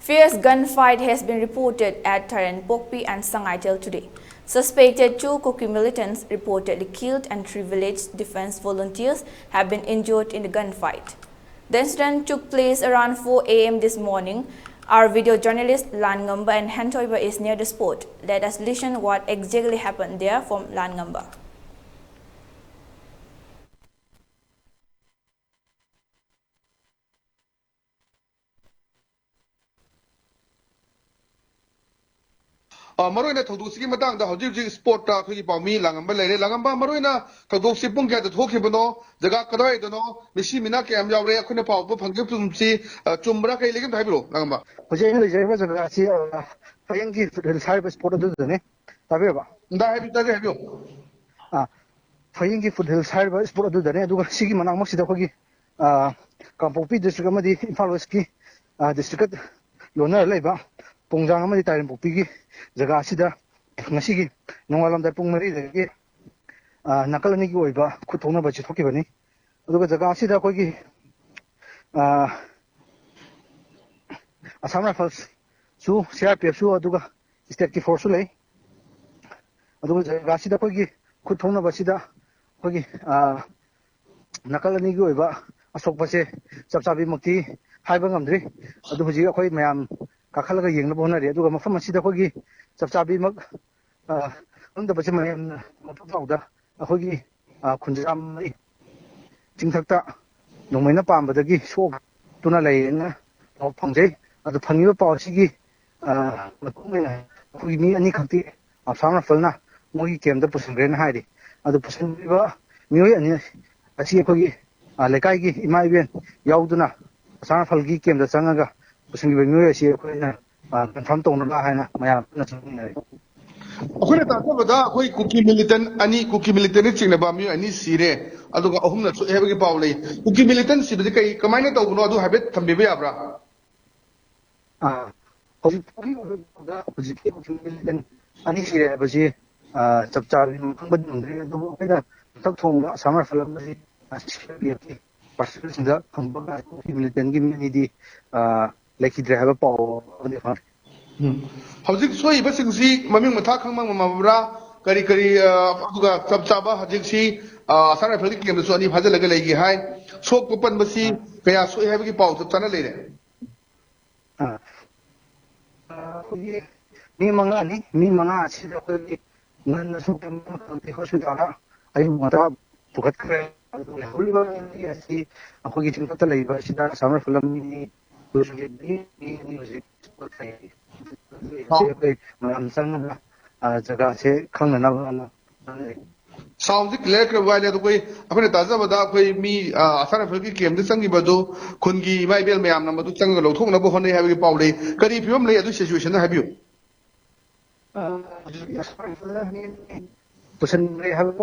Fierce gunfight has been reported at Taren Pokpi and Sangaitel today. Suspected 2 Kuki militants reportedly killed and 3 village defense volunteers have been injured in the gunfight. The incident took place around 4 a.m. this morning. Our video journalist Lan Ngamba and Hantoiba is near the spot. Let us listen what exactly happened there from Lan Ngamba. Maroina Toduski Madang, the Hoji Sport, Pami, Langamba, Langamba, Marina, Todosi Punga, the Tokibano, the Gakadai, the no, Mishi Minaki, and Yawre, Kunapa, Pangipum, Chumbraka, Elegant Tablo, Langamba. Jane was a Fayangi for the cyber sport of the name. However, have you? Fayangi for the cyber sport of the name, Sigi Manamosi, the Hogi, Kampopi, district Madi, Faloski, district Lona Leba, Pongjamadi, Time Popigi, Zagasida, Nasigi, Noalam the Pumari, Nakalani Goiba, Kutona Bachokibani, look at the Gasida Hogi, Asama Falls, Su, CRPF, Su, Aduga, State for Sule, Aduga Gasida Hogi, Kutona Bachida, Hogi, Nakalani Goiba, Asokpase, Sabsabi Mukti, Haibangamdri, Aduji, Hoi Mam. Kakalaga yeng na bona re aduga mafam asida khogi chapchabi mak unda bache mayam mafam fauda akhogi khunjam chingthakta nongmaina pambadagi sok tuna leina phangjai adu phangiba pawsigi matungena khogi mi ani khakti afsamna falna mogi kemda pusingren hairi adu pusingiba mioi ani asi khogi lekai gi ima iben yauduna afsamna falgi kemda changaga Pusingi Benue, she confront on the Bahana, Maya. Okuna Tabada, Hoi Cookie militant, Ani Cookie militant in the Bamu, and Sire, Aduga Homna, so every Pauli. Cookie militant, Sibica, commanded of Nodu habit from Bibiabra. Ani Sire, Baji, Chapchar, talk to summer film, participants in the militant community. Like he drive a power on the farm. Housing so if a Mammy Matakang Mamabra, Kari Sabsaba, Hajiksi, Sana Pelic and the Sony Hazalagi high, so open Basi, Kaya so heavy power to Tana later. Me Mangani, me Mana, none of the hospital. I want to cut crack. I see a Hogiting Labor, she does summer film. Sounds clear while the way upon a Tazabada, me, Asana Fulki came the Sangi Bado, Kungi, my bill, Mayam, number 2 Sangalo, Tonabo, Honey, have you Pauli, Kari, if you may a situation, have you? Person may have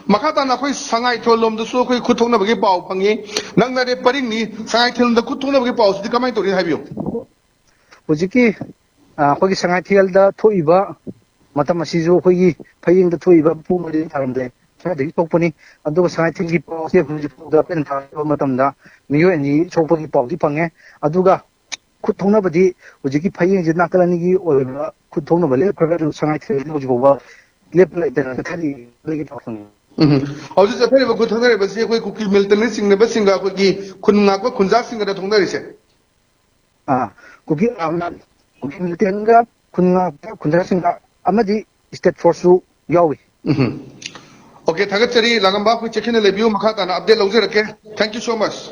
Makata Nakoi Sangai Tolom, the Soko Kutuna Bagipao Pangi, Nanga Parini, Sangai Til the Kutuna Bagipao, the comment to have you. Ujiki, Hogi Sangai Tilda, Toiba, Matamasizo, Hogi, paying the Toiba, Pumadi, Taramde. The company, and those scientific the Matamda, Mu and Chopoki Poli Pange, Aduga, Kutona Badi, Ujiki paying the Nakalani or Kutona Valley, scientific, lip like the Tally. I was a very good hunter, but say we could keep Milton sing the best singer could give Kunaka Kunzasing at the Tongaris. Cookie Miltenga, Kunzasing Amadi, State Force Yawi. Okay, Tagatari, Langamba, we check in the review, Makata, and Abdel Ozerake. Thank you so much.